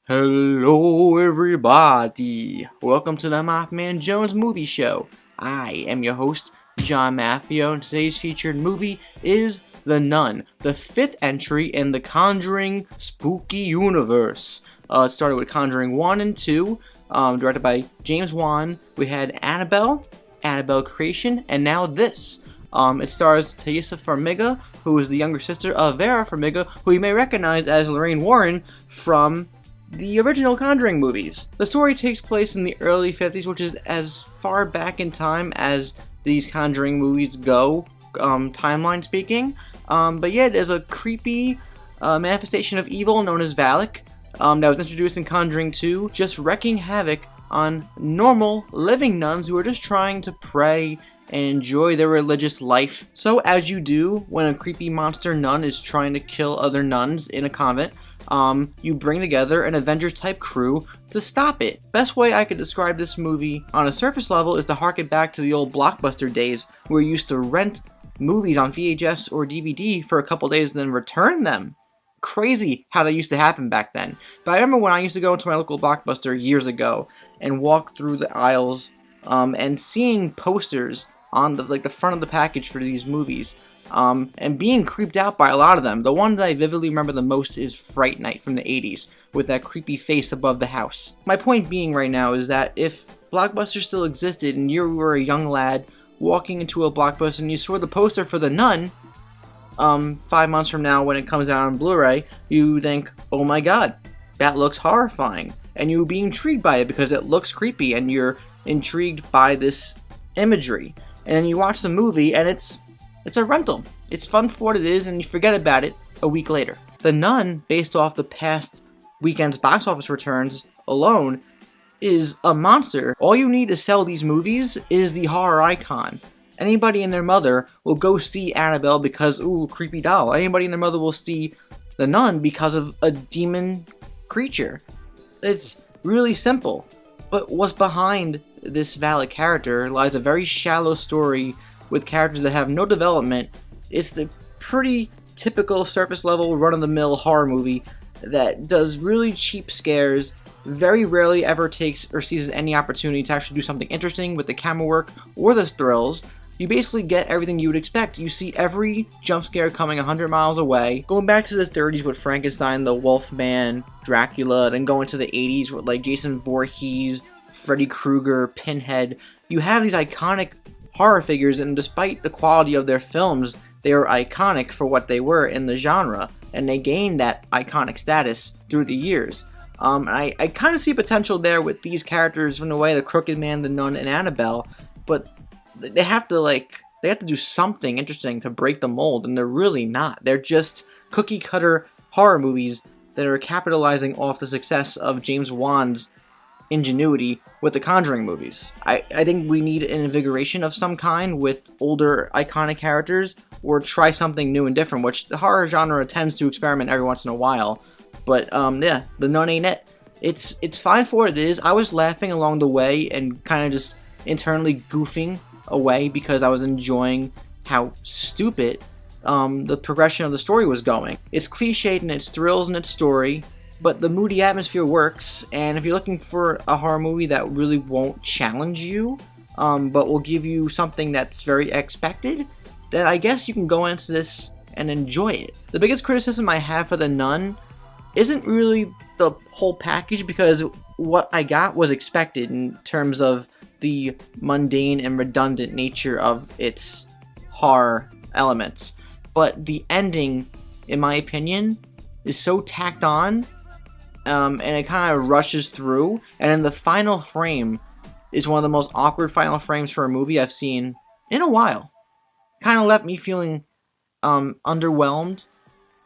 Hello everybody! Welcome to the MaffmanJones movie show. I am your host, John Maffio, and today's featured movie is The Nun, the fifth entry in the Conjuring spooky universe. It started with Conjuring 1 and 2, directed by James Wan. We had Annabelle Creation, and now this. It stars Taissa Farmiga, who is the younger sister of Vera Farmiga, who you may recognize as Lorraine Warren from the original Conjuring movies. The story takes place in the early 50s, which is as far back in time as these Conjuring movies go, timeline speaking. But yeah, there's a creepy manifestation of evil known as Valak that was introduced in Conjuring 2, just wreaking havoc on normal, living nuns who are just trying to pray and enjoy their religious life. So as you do when a creepy monster nun is trying to kill other nuns in a convent, you bring together an Avengers-type crew to stop it. Best way I could describe this movie on a surface level is to harken back to the old Blockbuster days where you used to rent movies on VHS or DVD for a couple days and then return them. Crazy how that used to happen back then. But I remember when I used to go into my local Blockbuster years ago and walk through the aisles and seeing posters on the front of the package for these movies. And being creeped out by a lot of them. The one that I vividly remember the most is Fright Night from the 80s, with that creepy face above the house. My point being right now is that if Blockbuster still existed and you were a young lad walking into a Blockbuster and you saw the poster for The Nun, 5 months from now when it comes out on Blu-ray, you think, oh my god, that looks horrifying. And you'll be intrigued by it because it looks creepy and you're intrigued by this imagery. And then you watch the movie and it's a rental. It's fun for what it is, and you forget about it a week later. The Nun, based off the past weekend's box office returns alone, is a monster. All you need to sell these movies is the horror icon. Anybody and their mother will go see Annabelle because, ooh, creepy doll. Anybody and their mother will see The Nun because of a demon creature. It's really simple. But what's behind this valid character lies a very shallow story with characters that have no development. It's the pretty typical surface level run-of-the-mill horror movie that does really cheap scares, very rarely ever takes or seizes any opportunity to actually do something interesting with the camera work or the thrills. You basically get everything you would expect. You see every jump scare coming 100 miles away. Going back to the 30s with Frankenstein, the Wolfman, Dracula, then going to the 80s with like Jason Voorhees, Freddy Krueger, Pinhead. You have these iconic horror figures, and despite the quality of their films, they are iconic for what they were in the genre, and they gained that iconic status through the years. I kind of see potential there with these characters from the way the Crooked Man, the Nun, and Annabelle, but they have to do something interesting to break the mold, and they're really not. They're just cookie cutter horror movies that are capitalizing off the success of James Wan's ingenuity with the Conjuring movies. I think we need an invigoration of some kind with older iconic characters, or try something new and different, which the horror genre tends to experiment every once in a while. But yeah, The Nun ain't it. It's fine for what it is. I was laughing along the way and kind of just internally goofing away because I was enjoying how stupid the progression of the story was going. It's cliched in its thrills and its story, but the moody atmosphere works, and if you're looking for a horror movie that really won't challenge you, but will give you something that's very expected, then I guess you can go into this and enjoy it. The biggest criticism I have for The Nun isn't really the whole package, because what I got was expected in terms of the mundane and redundant nature of its horror elements. But the ending, in my opinion, is so tacked on, and it kind of rushes through, and then the final frame is one of the most awkward final frames for a movie I've seen in a while. Kind of left me feeling underwhelmed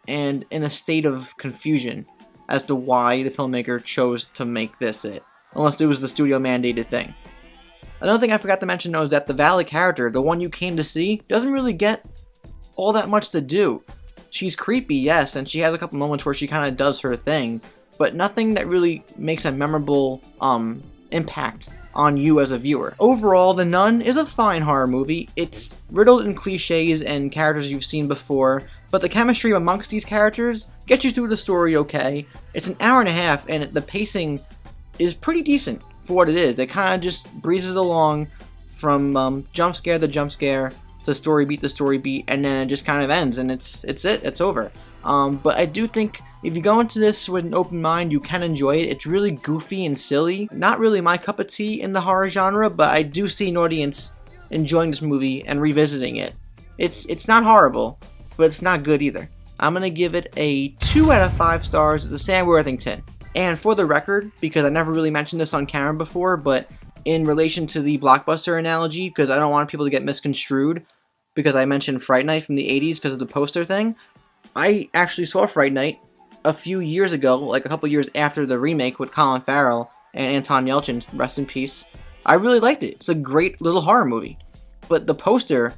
and in a state of confusion as to why the filmmaker chose to make this it, unless it was the studio mandated thing. Another thing I forgot to mention though is that the Valak character, the one you came to see, doesn't really get all that much to do. She's creepy, yes, and she has a couple moments where she kind of does her thing, but nothing that really makes a memorable impact on you as a viewer. Overall, The Nun is a fine horror movie. It's riddled in cliches and characters you've seen before, but the chemistry amongst these characters gets you through the story okay. It's an hour and a half, and the pacing is pretty decent for what it is. It kind of just breezes along from jump scare to jump scare to story beat to story beat, and then it just kind of ends, and it's over. But I do think if you go into this with an open mind, you can enjoy it. It's really goofy and silly. Not really my cup of tea in the horror genre, but I do see an audience enjoying this movie and revisiting it. It's not horrible, but it's not good either. I'm going to give it a 2 out of 5 stars at the Sam Worthington. And for the record, because I never really mentioned this on camera before, but in relation to the blockbuster analogy, because I don't want people to get misconstrued, because I mentioned Fright Night from the 80s because of the poster thing, I actually saw Fright Night a few years ago, like a couple years after the remake with Colin Farrell and Anton Yelchin, rest in peace. I really liked it. It's a great little horror movie. But the poster,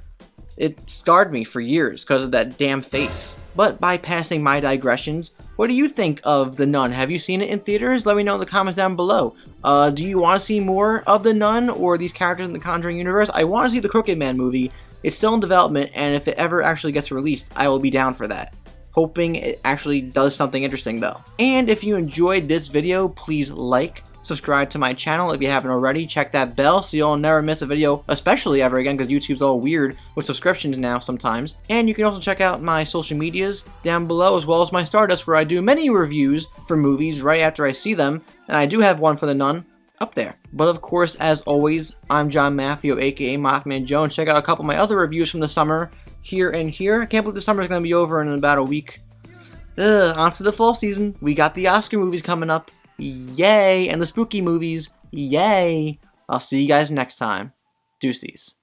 it scarred me for years because of that damn face. But bypassing my digressions, what do you think of The Nun? Have you seen it in theaters? Let me know in the comments down below. Do you want to see more of The Nun or these characters in the Conjuring universe? I want to see the Crooked Man movie. It's still in development, and if it ever actually gets released, I will be down for that. Hoping it actually does something interesting though. And if you enjoyed this video, please like, subscribe to my channel if you haven't already, check that bell so you'll never miss a video, especially ever again, because YouTube's all weird with subscriptions now sometimes. And you can also check out my social medias down below, as well as my Stardust, where I do many reviews for movies right after I see them, and I do have one for The Nun up there. But of course, as always, I'm John Maffio, aka MaffmanJones. Check out a couple of my other reviews from the summer here and here. I can't believe the summer's going to be over in about a week. On to the fall season. We got the Oscar movies coming up. Yay! And the spooky movies. Yay! I'll see you guys next time. Deuces.